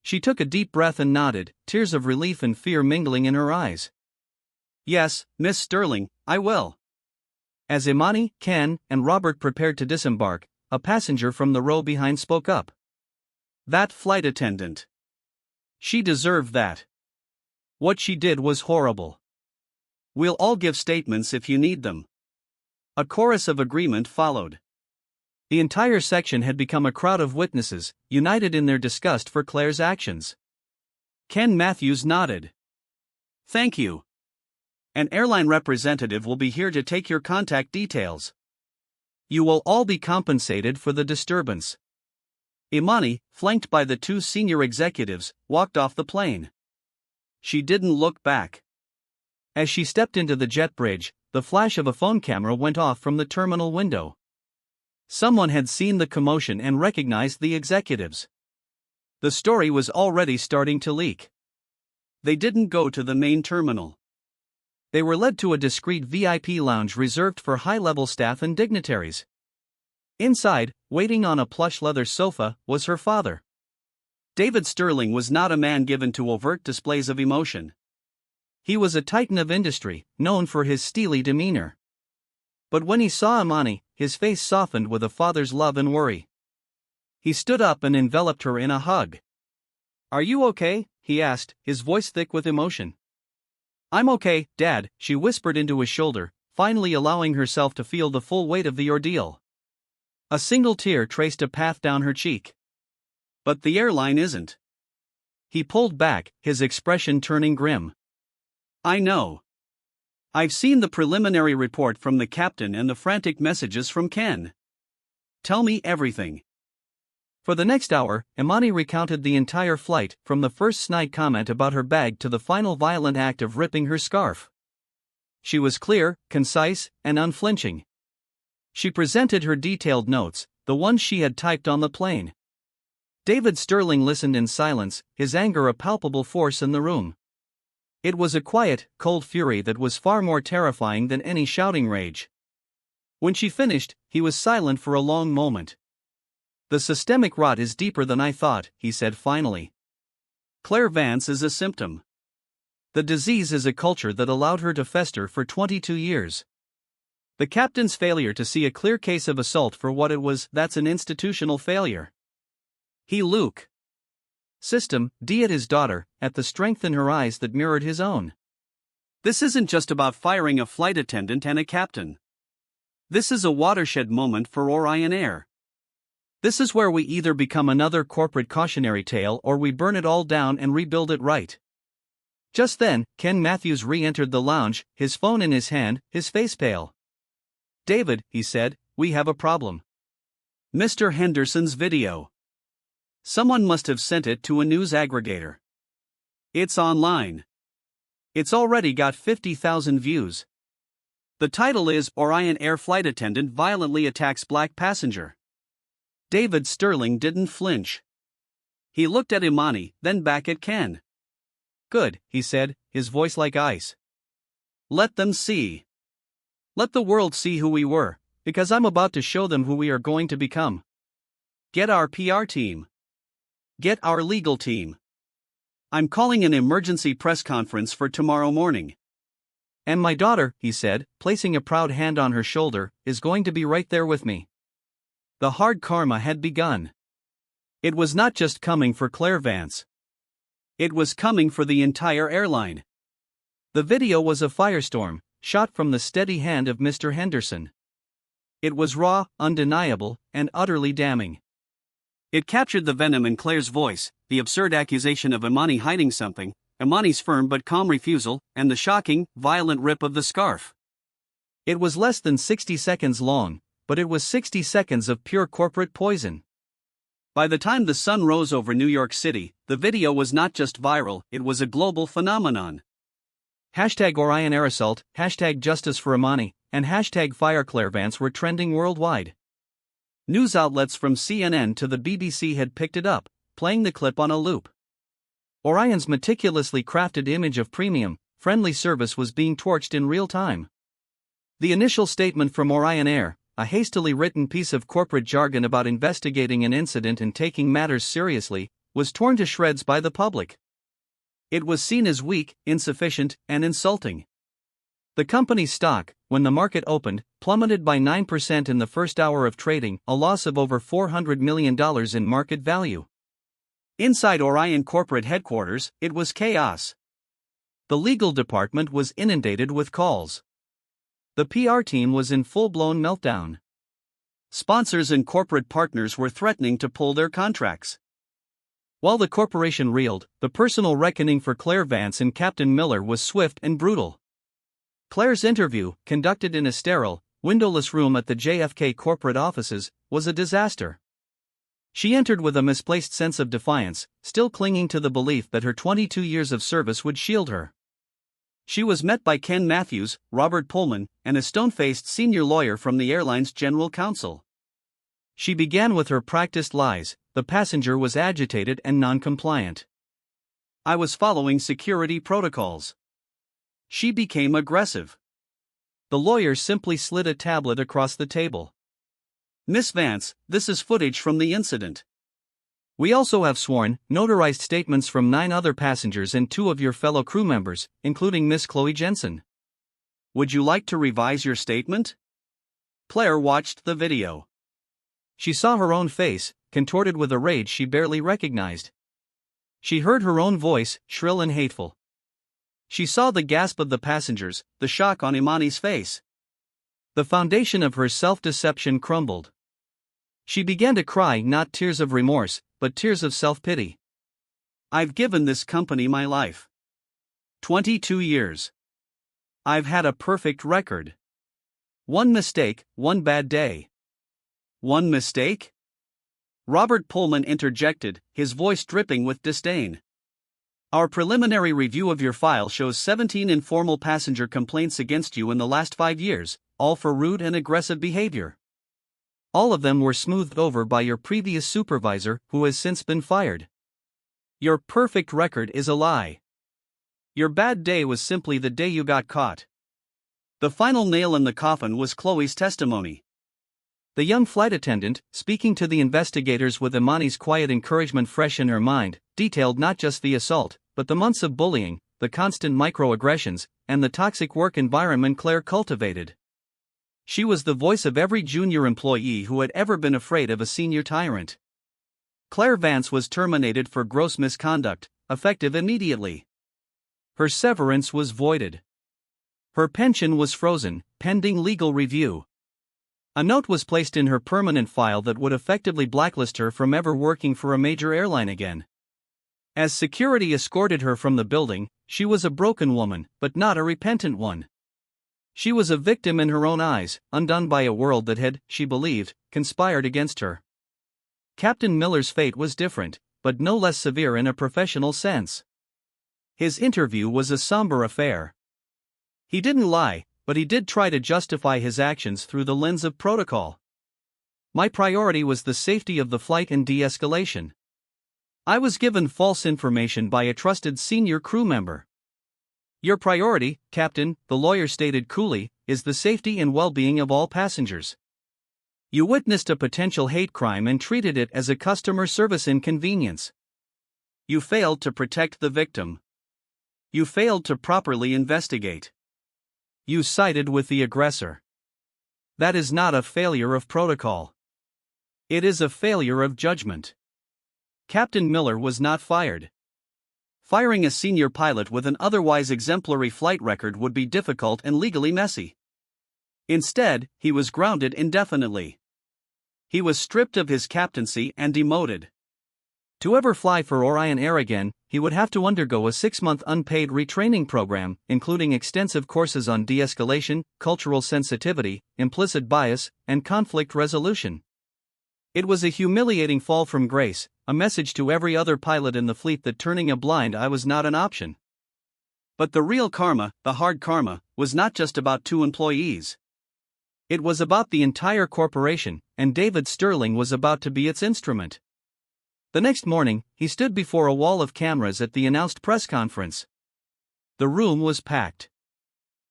She took a deep breath and nodded, tears of relief and fear mingling in her eyes. "Yes, Miss Sterling, I will." As Imani, Ken, and Robert prepared to disembark, a passenger from the row behind spoke up. "That flight attendant. She deserved that. What she did was horrible. We'll all give statements if you need them." A chorus of agreement followed. The entire section had become a crowd of witnesses, united in their disgust for Claire's actions. Ken Matthews nodded. "Thank you. An airline representative will be here to take your contact details. You will all be compensated for the disturbance." Imani, flanked by the two senior executives, walked off the plane. She didn't look back. As she stepped into the jet bridge, the flash of a phone camera went off from the terminal window. Someone had seen the commotion and recognized the executives. The story was already starting to leak. They didn't go to the main terminal. They were led to a discreet VIP lounge reserved for high-level staff and dignitaries. Inside, waiting on a plush leather sofa, was her father. David Sterling was not a man given to overt displays of emotion. He was a titan of industry, known for his steely demeanor. But when he saw Imani, his face softened with a father's love and worry. He stood up and enveloped her in a hug. "Are you okay?" he asked, his voice thick with emotion. "I'm okay, Dad," she whispered into his shoulder, finally allowing herself to feel the full weight of the ordeal. A single tear traced a path down her cheek. "But the airline isn't." He pulled back, his expression turning grim. "I know. I've seen the preliminary report from the captain and the frantic messages from Ken. Tell me everything." For the next hour, Imani recounted the entire flight, from the first snide comment about her bag to the final violent act of ripping her scarf. She was clear, concise, and unflinching. She presented her detailed notes, the ones she had typed on the plane. David Sterling listened in silence, his anger a palpable force in the room. It was a quiet, cold fury that was far more terrifying than any shouting rage. When she finished, he was silent for a long moment. "The systemic rot is deeper than I thought," he said finally. "Claire Vance is a symptom. The disease is a culture that allowed her to fester for 22 years. The captain's failure to see a clear case of assault for what it was, that's an institutional failure. He Luke. System, D at his daughter, at the strength in her eyes that mirrored his own. This isn't just about firing a flight attendant and a captain. This is a watershed moment for Orion Air. This is where we either become another corporate cautionary tale or we burn it all down and rebuild it right." Just then, Ken Matthews re-entered the lounge, his phone in his hand, his face pale. "David," he said, "we have a problem. Mr. Henderson's video. Someone must have sent it to a news aggregator. It's online. It's already got 50,000 views. The title is Orion Air Flight Attendant Violently Attacks Black Passenger." David Sterling didn't flinch. He looked at Imani, then back at Ken. "Good," he said, his voice like ice. "Let them see. Let the world see who we were, because I'm about to show them who we are going to become. Get our PR team. Get our legal team. I'm calling an emergency press conference for tomorrow morning. And my daughter," he said, placing a proud hand on her shoulder, "is going to be right there with me." The hard karma had begun. It was not just coming for Claire Vance. It was coming for the entire airline. The video was a firestorm, shot from the steady hand of Mr. Henderson. It was raw, undeniable, and utterly damning. It captured the venom in Claire's voice, the absurd accusation of Imani hiding something, Imani's firm but calm refusal, and the shocking, violent rip of the scarf. It was less than 60 seconds long, but it was 60 seconds of pure corporate poison. By the time the sun rose over New York City, the video was not just viral, it was a global phenomenon. #Orion Air Assault, #Justice for Imani, and #Fire Claire Vance were trending worldwide. News outlets from CNN to the BBC had picked it up, playing the clip on a loop. Orion's meticulously crafted image of premium, friendly service was being torched in real time. The initial statement from Orion Air, a hastily written piece of corporate jargon about investigating an incident and taking matters seriously, was torn to shreds by the public. It was seen as weak, insufficient, and insulting. The company's stock, when the market opened, plummeted by 9% in the first hour of trading, a loss of over $400 million in market value. Inside Orion corporate headquarters, it was chaos. The legal department was inundated with calls. The PR team was in full-blown meltdown. Sponsors and corporate partners were threatening to pull their contracts. While the corporation reeled, the personal reckoning for Claire Vance and Captain Miller was swift and brutal. Claire's interview, conducted in a sterile, windowless room at the JFK corporate offices, was a disaster. She entered with a misplaced sense of defiance, still clinging to the belief that her 22 years of service would shield her. She was met by Ken Matthews, Robert Pullman, and a stone-faced senior lawyer from the airline's general counsel. She began with her practiced lies. The passenger was agitated and non-compliant. "I was following security protocols." She became aggressive. The lawyer simply slid a tablet across the table. "Miss Vance, this is footage from the incident. We also have sworn, notarized statements from 9 other passengers and 2 of your fellow crew members, including Miss Chloe Jensen. Would you like to revise your statement?" Claire watched the video. She saw her own face, contorted with a rage she barely recognized. She heard her own voice, shrill and hateful. She saw the gasp of the passengers, the shock on Imani's face. The foundation of her self-deception crumbled. She began to cry, not tears of remorse, but tears of self-pity. "I've given this company my life. 22 years. I've had a perfect record. One mistake, one bad day." "One mistake?" Robert Pullman interjected, his voice dripping with disdain. "Our preliminary review of your file shows 17 informal passenger complaints against you in the last 5 years, all for rude and aggressive behavior. All of them were smoothed over by your previous supervisor, who has since been fired. Your perfect record is a lie. Your bad day was simply the day you got caught." The final nail in the coffin was Chloe's testimony. The young flight attendant, speaking to the investigators with Imani's quiet encouragement fresh in her mind, detailed not just the assault, but the months of bullying, the constant microaggressions, and the toxic work environment Claire cultivated. She was the voice of every junior employee who had ever been afraid of a senior tyrant. Claire Vance was terminated for gross misconduct, effective immediately. Her severance was voided. Her pension was frozen, pending legal review. A note was placed in her permanent file that would effectively blacklist her from ever working for a major airline again. As security escorted her from the building, she was a broken woman, but not a repentant one. She was a victim in her own eyes, undone by a world that had, she believed, conspired against her. Captain Miller's fate was different, but no less severe in a professional sense. His interview was a somber affair. He didn't lie, but he did try to justify his actions through the lens of protocol. "My priority was the safety of the flight and de-escalation. I was given false information by a trusted senior crew member." "Your priority, Captain," the lawyer stated coolly, "is the safety and well-being of all passengers. You witnessed a potential hate crime and treated it as a customer service inconvenience. You failed to protect the victim. You failed to properly investigate. You sided with the aggressor. That is not a failure of protocol. It is a failure of judgment." Captain Miller was not fired. Firing a senior pilot with an otherwise exemplary flight record would be difficult and legally messy. Instead, he was grounded indefinitely. He was stripped of his captaincy and demoted. To ever fly for Orion Air again, he would have to undergo a 6-month unpaid retraining program, including extensive courses on de-escalation, cultural sensitivity, implicit bias, and conflict resolution. It was a humiliating fall from grace, a message to every other pilot in the fleet that turning a blind eye was not an option. But the real karma, the hard karma, was not just about 2 employees. It was about the entire corporation, and David Sterling was about to be its instrument. The next morning, he stood before a wall of cameras at the announced press conference. The room was packed.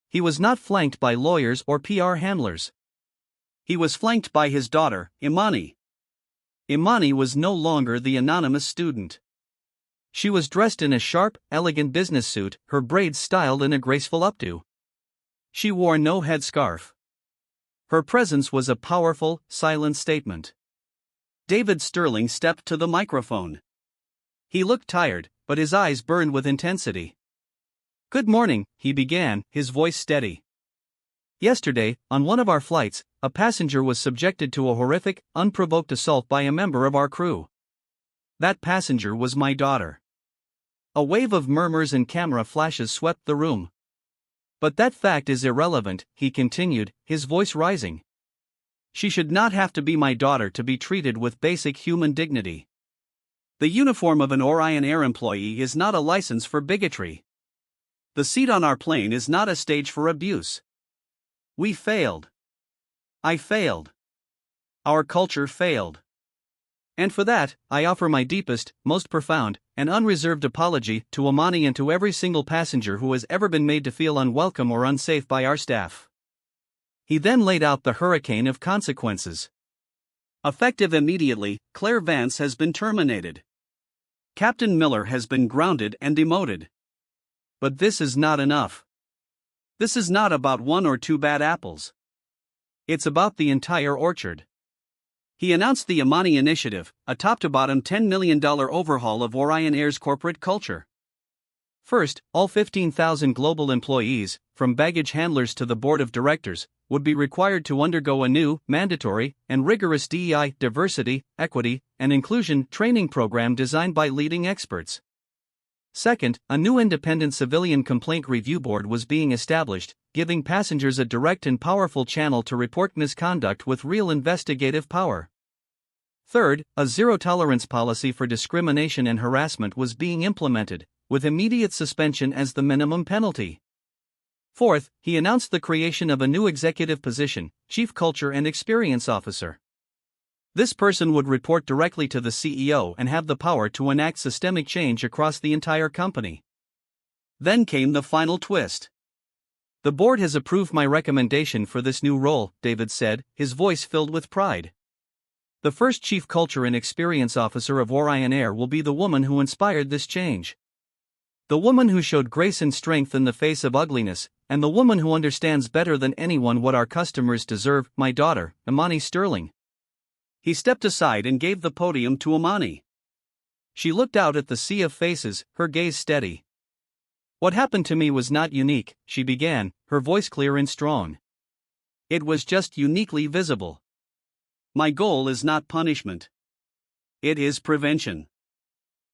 He was not flanked by lawyers or PR handlers. He was flanked by his daughter, Imani. Imani was no longer the anonymous student. She was dressed in a sharp, elegant business suit, her braids styled in a graceful updo. She wore no headscarf. Her presence was a powerful, silent statement. David Sterling stepped to the microphone. He looked tired, but his eyes burned with intensity. "Good morning," he began, his voice steady. "Yesterday, on one of our flights, a passenger was subjected to a horrific, unprovoked assault by a member of our crew. That passenger was my daughter." A wave of murmurs and camera flashes swept the room. "But that fact is irrelevant," he continued, his voice rising. "She should not have to be my daughter to be treated with basic human dignity. The uniform of an Orion Air employee is not a license for bigotry. The seat on our plane is not a stage for abuse. We failed. I failed. Our culture failed. And for that, I offer my deepest, most profound, and unreserved apology to Amani and to every single passenger who has ever been made to feel unwelcome or unsafe by our staff." He then laid out the hurricane of consequences. Effective immediately, Claire Vance has been terminated. Captain Miller has been grounded and demoted. But this is not enough. This is not about one or two bad apples. It's about the entire orchard. He announced the Amani Initiative, a top-to-bottom $10 million overhaul of Orion Air's corporate culture. First, all 15,000 global employees, from baggage handlers to the board of directors, would be required to undergo a new, mandatory, and rigorous DEI, diversity, equity, and inclusion training program designed by leading experts. Second, a new independent civilian complaint review board was being established, giving passengers a direct and powerful channel to report misconduct with real investigative power. Third, a zero-tolerance policy for discrimination and harassment was being implemented, with immediate suspension as the minimum penalty. Fourth, he announced the creation of a new executive position, Chief Culture and Experience Officer. This person would report directly to the CEO and have the power to enact systemic change across the entire company. Then came the final twist. "The board has approved my recommendation for this new role," David said, his voice filled with pride. "The first Chief Culture and Experience Officer of Orion Air will be the woman who inspired this change. The woman who showed grace and strength in the face of ugliness, and the woman who understands better than anyone what our customers deserve, my daughter, Amani Sterling." He stepped aside and gave the podium to Amani. She looked out at the sea of faces, her gaze steady. "What happened to me was not unique," she began, her voice clear and strong. "It was just uniquely visible. My goal is not punishment. It is prevention.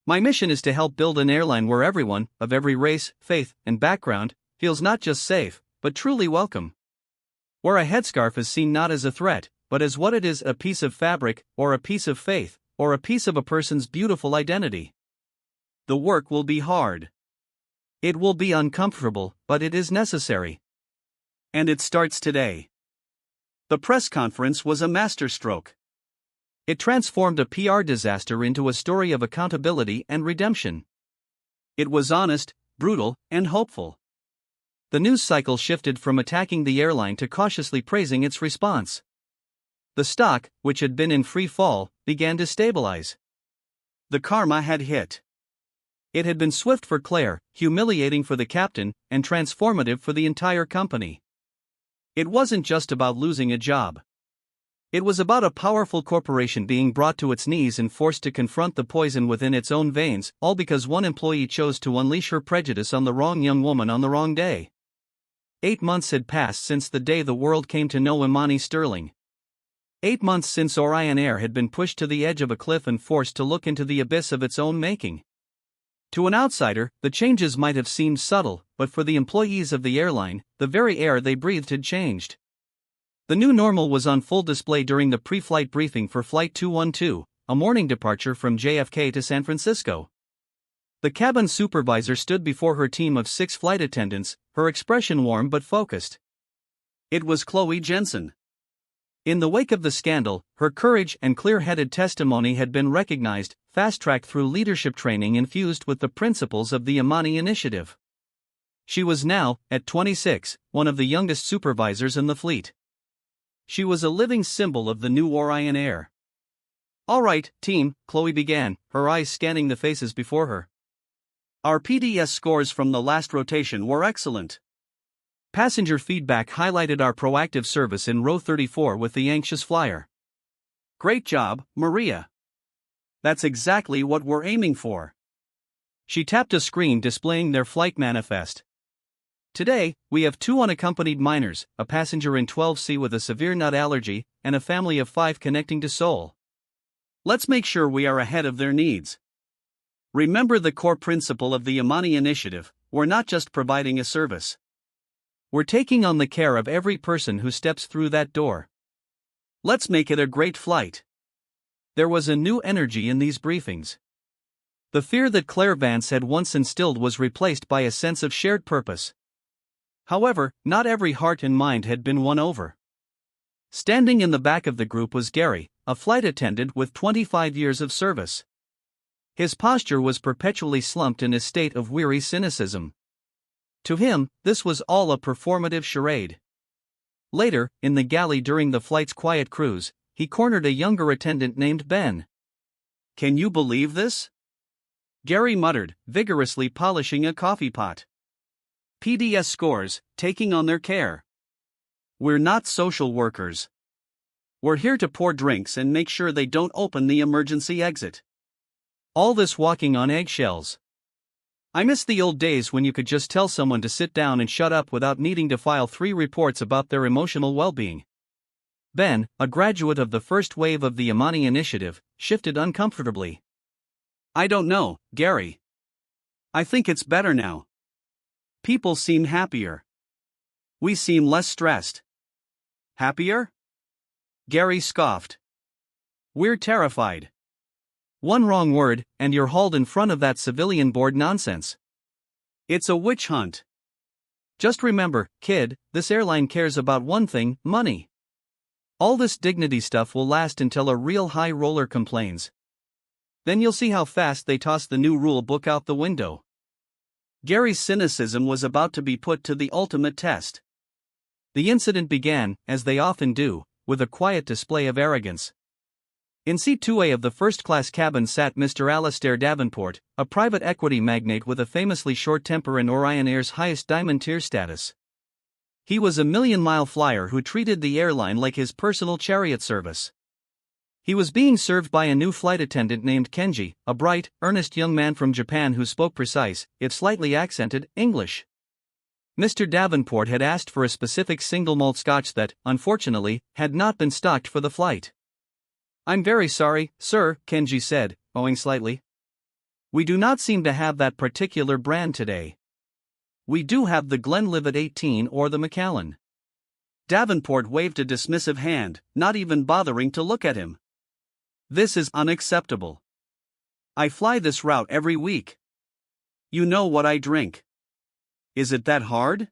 My mission is to help build an airline where everyone, of every race, faith, and background, feels not just safe, but truly welcome. Where a headscarf is seen not as a threat, but as what it is, a piece of fabric, or a piece of faith, or a piece of a person's beautiful identity. The work will be hard. It will be uncomfortable, but it is necessary. And it starts today." The press conference was a masterstroke. It transformed a PR disaster into a story of accountability and redemption. It was honest, brutal, and hopeful. The news cycle shifted from attacking the airline to cautiously praising its response. The stock, which had been in free fall, began to stabilize. The karma had hit. It had been swift for Claire, humiliating for the captain, and transformative for the entire company. It wasn't just about losing a job. It was about a powerful corporation being brought to its knees and forced to confront the poison within its own veins, all because one employee chose to unleash her prejudice on the wrong young woman on the wrong day. 8 months had passed since the day the world came to know Amani Sterling. 8 months since Orion Air had been pushed to the edge of a cliff and forced to look into the abyss of its own making. To an outsider, the changes might have seemed subtle, but for the employees of the airline, the very air they breathed had changed. The new normal was on full display during the pre-flight briefing for Flight 212, a morning departure from JFK to San Francisco. The cabin supervisor stood before her team of 6 flight attendants, her expression warm but focused. It was Chloe Jensen. In the wake of the scandal, her courage and clear-headed testimony had been recognized, fast-tracked through leadership training infused with the principles of the Amani Initiative. She was now, at 26, one of the youngest supervisors in the fleet. She was a living symbol of the new Orion Air. "All right, team," Chloe began, her eyes scanning the faces before her. Our PDS scores from the last rotation were excellent. Passenger feedback highlighted our proactive service in row 34 with the anxious flyer. Great job, Maria. That's exactly what we're aiming for. She tapped a screen displaying their flight manifest. Today, we have 2 unaccompanied minors, a passenger in 12C with a severe nut allergy, and a family of 5 connecting to Seoul. Let's make sure we are ahead of their needs. Remember the core principle of the Yamani initiative: we're not just providing a service. We're taking on the care of every person who steps through that door. Let's make it a great flight. There was a new energy in these briefings. The fear that Claire Vance had once instilled was replaced by a sense of shared purpose. However, not every heart and mind had been won over. Standing in the back of the group was Gary, a flight attendant with 25 years of service. His posture was perpetually slumped in a state of weary cynicism. To him, this was all a performative charade. Later, in the galley during the flight's quiet cruise, he cornered a younger attendant named Ben. "Can you believe this?" Gary muttered, vigorously polishing a coffee pot. "PDS scores, taking on their care. We're not social workers. We're here to pour drinks and make sure they don't open the emergency exit. All this walking on eggshells. I miss the old days when you could just tell someone to sit down and shut up without needing to file 3 reports about their emotional well-being." Ben, a graduate of the first wave of the Yamani initiative, shifted uncomfortably. "I don't know, Gary. I think it's better now. People seem happier. We seem less stressed." "Happier?" Gary scoffed. "We're terrified. One wrong word, and you're hauled in front of that civilian board nonsense. It's a witch hunt. Just remember, kid, this airline cares about one thing: money. All this dignity stuff will last until a real high roller complains. Then you'll see how fast they toss the new rule book out the window." Gary's cynicism was about to be put to the ultimate test. The incident began, as they often do, with a quiet display of arrogance. In seat 2A of the first-class cabin sat Mr. Alastair Davenport, a private equity magnate with a famously short temper and Orion Air's highest diamond tier status. He was a million-mile flyer who treated the airline like his personal chariot service. He was being served by a new flight attendant named Kenji, a bright, earnest young man from Japan who spoke precise, if slightly accented, English. Mr. Davenport had asked for a specific single malt scotch that, unfortunately, had not been stocked for the flight. "I'm very sorry, sir," Kenji said, bowing slightly. "We do not seem to have that particular brand today. We do have the Glenlivet 18 or the Macallan." Davenport waved a dismissive hand, not even bothering to look at him. "This is unacceptable. I fly this route every week. You know what I drink. Is it that hard?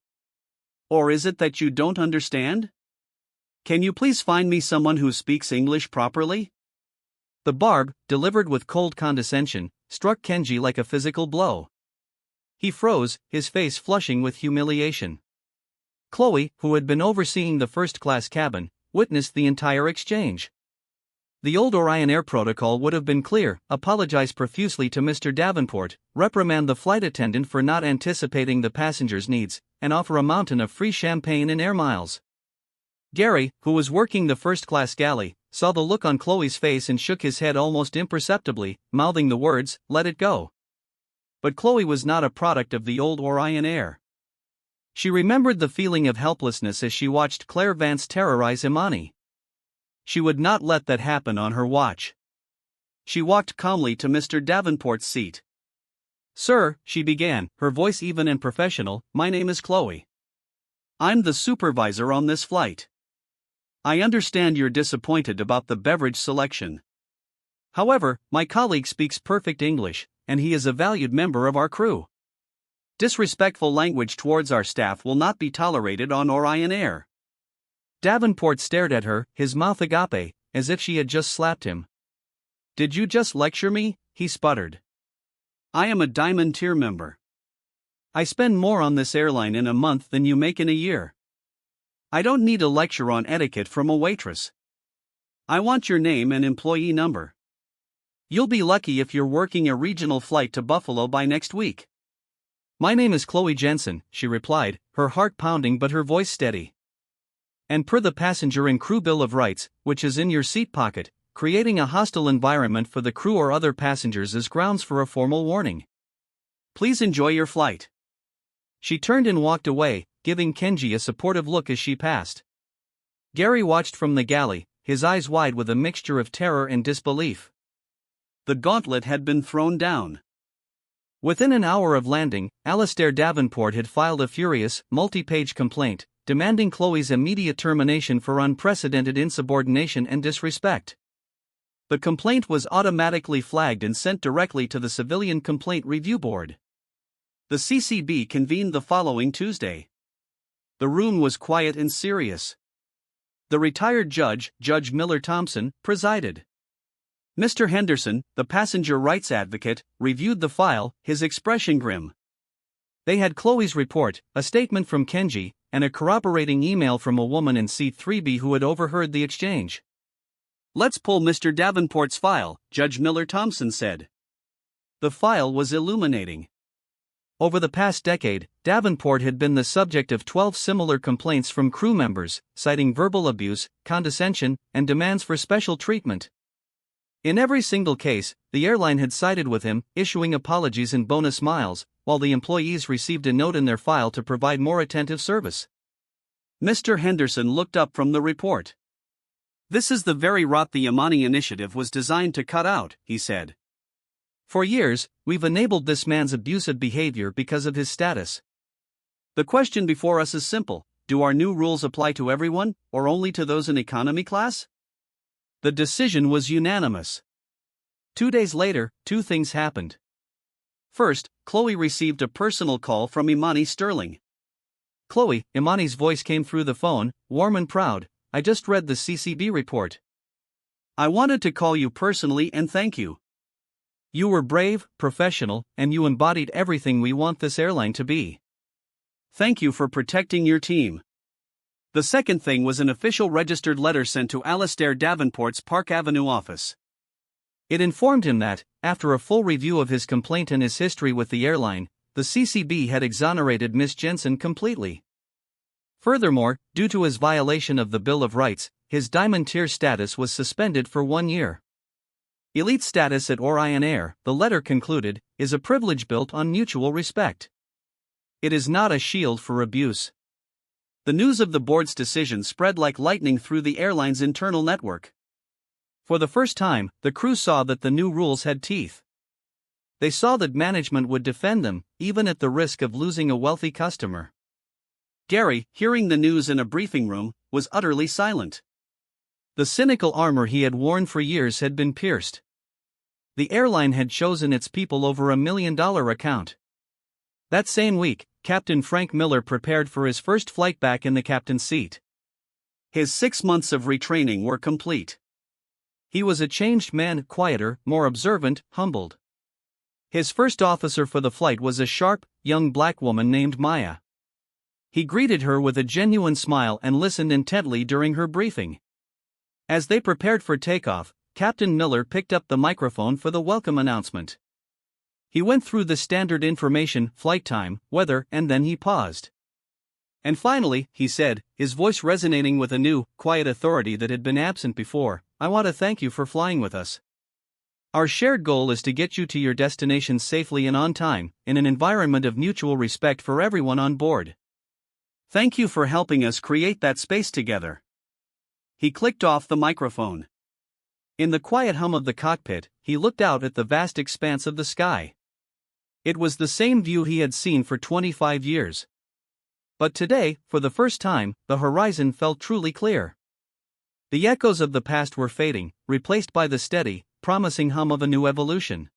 Or is it that you don't understand? Can you please find me someone who speaks English properly?" The barb, delivered with cold condescension, struck Kenji like a physical blow. He froze, his face flushing with humiliation. Chloe, who had been overseeing the first-class cabin, witnessed the entire exchange. The old Orion Air protocol would have been clear: apologize profusely to Mr. Davenport, reprimand the flight attendant for not anticipating the passenger's needs, and offer a mountain of free champagne and air miles. Gary, who was working the first-class galley, saw the look on Chloe's face and shook his head almost imperceptibly, mouthing the words, "Let it go." But Chloe was not a product of the old Orion Air. She remembered the feeling of helplessness as she watched Claire Vance terrorize Imani. She would not let that happen on her watch. She walked calmly to Mr. Davenport's seat. "Sir," she began, her voice even and professional, "my name is Chloe. I'm the supervisor on this flight. I understand you're disappointed about the beverage selection. However, my colleague speaks perfect English, and he is a valued member of our crew. Disrespectful language towards our staff will not be tolerated on Orion Air." Davenport stared at her, his mouth agape, as if she had just slapped him. "Did you just lecture me?" he sputtered. "I am a Diamond Tier member. I spend more on this airline in a month than you make in a year. I don't need a lecture on etiquette from a waitress. I want your name and employee number. You'll be lucky if you're working a regional flight to Buffalo by next week." "My name is Chloe Jensen," she replied, her heart pounding but her voice steady. "And per the passenger and crew bill of rights, which is in your seat pocket, creating a hostile environment for the crew or other passengers is grounds for a formal warning. Please enjoy your flight." She turned and walked away, giving Kenji a supportive look as she passed. Gary watched from the galley, his eyes wide with a mixture of terror and disbelief. The gauntlet had been thrown down. Within an hour of landing, Alastair Davenport had filed a furious, multi-page complaint, demanding Chloe's immediate termination for unprecedented insubordination and disrespect. The complaint was automatically flagged and sent directly to the Civilian Complaint Review Board. The CCB convened the following Tuesday. The room was quiet and serious. The retired judge, Judge Miller Thompson, presided. Mr. Henderson, the passenger rights advocate, reviewed the file, his expression grim. They had Chloe's report, a statement from Kenji, and a corroborating email from a woman in seat 3B who had overheard the exchange. "Let's pull Mr. Davenport's file," Judge Miller Thompson said. The file was illuminating. Over the past decade, Davenport had been the subject of 12 similar complaints from crew members, citing verbal abuse, condescension, and demands for special treatment. In every single case, the airline had sided with him, issuing apologies and bonus miles, while the employees received a note in their file to provide more attentive service. Mr. Henderson looked up from the report. "This is the very rot the Yamani Initiative was designed to cut out," he said. "For years, we've enabled this man's abusive behavior because of his status. The question before us is simple: do our new rules apply to everyone, or only to those in economy class?" The decision was unanimous. 2 days later, two things happened. First, Chloe received a personal call from Imani Sterling. "Chloe," Imani's voice came through the phone, warm and proud, "I just read the CCB report. I wanted to call you personally and thank you. You were brave, professional, and you embodied everything we want this airline to be. Thank you for protecting your team." The second thing was an official registered letter sent to Alastair Davenport's Park Avenue office. It informed him that, after a full review of his complaint and his history with the airline, the CCB had exonerated Miss Jensen completely. Furthermore, due to his violation of the Bill of Rights, his Diamond Tier status was suspended for 1 year. Elite status at Orion Air, the letter concluded, is a privilege built on mutual respect. It is not a shield for abuse. The news of the board's decision spread like lightning through the airline's internal network. For the first time, the crew saw that the new rules had teeth. They saw that management would defend them, even at the risk of losing a wealthy customer. Gary, hearing the news in a briefing room, was utterly silent. The cynical armor he had worn for years had been pierced. The airline had chosen its people over $1 million account. That same week, Captain Frank Miller prepared for his first flight back in the captain's seat. His 6 months of retraining were complete. He was a changed man, quieter, more observant, humbled. His first officer for the flight was a sharp, young black woman named Maya. He greeted her with a genuine smile and listened intently during her briefing. As they prepared for takeoff, Captain Miller picked up the microphone for the welcome announcement. He went through the standard information, flight time, weather, and then he paused. "And finally," he said, his voice resonating with a new, quiet authority that had been absent before, "I want to thank you for flying with us. Our shared goal is to get you to your destination safely and on time, in an environment of mutual respect for everyone on board. Thank you for helping us create that space together." He clicked off the microphone. In the quiet hum of the cockpit, he looked out at the vast expanse of the sky. It was the same view he had seen for 25 years. But today, for the first time, the horizon felt truly clear. The echoes of the past were fading, replaced by the steady, promising hum of a new evolution.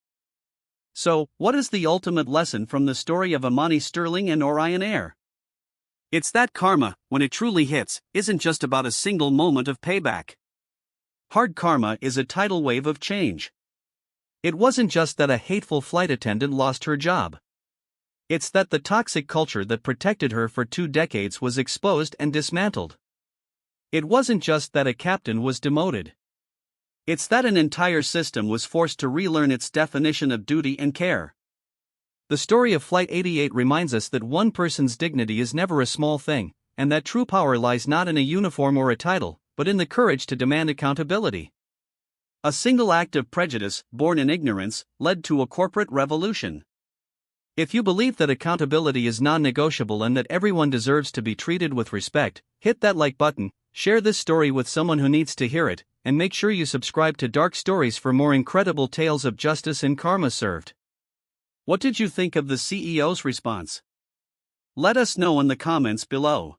So, what is the ultimate lesson from the story of Imani Sterling and Orion Air? It's that karma, when it truly hits, isn't just about a single moment of payback. Hard karma is a tidal wave of change. It wasn't just that a hateful flight attendant lost her job. It's that the toxic culture that protected her for 2 decades was exposed and dismantled. It wasn't just that a captain was demoted. It's that an entire system was forced to relearn its definition of duty and care. The story of Flight 88 reminds us that one person's dignity is never a small thing, and that true power lies not in a uniform or a title, but in the courage to demand accountability. A single act of prejudice, born in ignorance, led to a corporate revolution. If you believe that accountability is non-negotiable and that everyone deserves to be treated with respect, hit that like button, share this story with someone who needs to hear it, and make sure you subscribe to Dark Stories for more incredible tales of justice and karma served. What did you think of the CEO's response? Let us know in the comments below.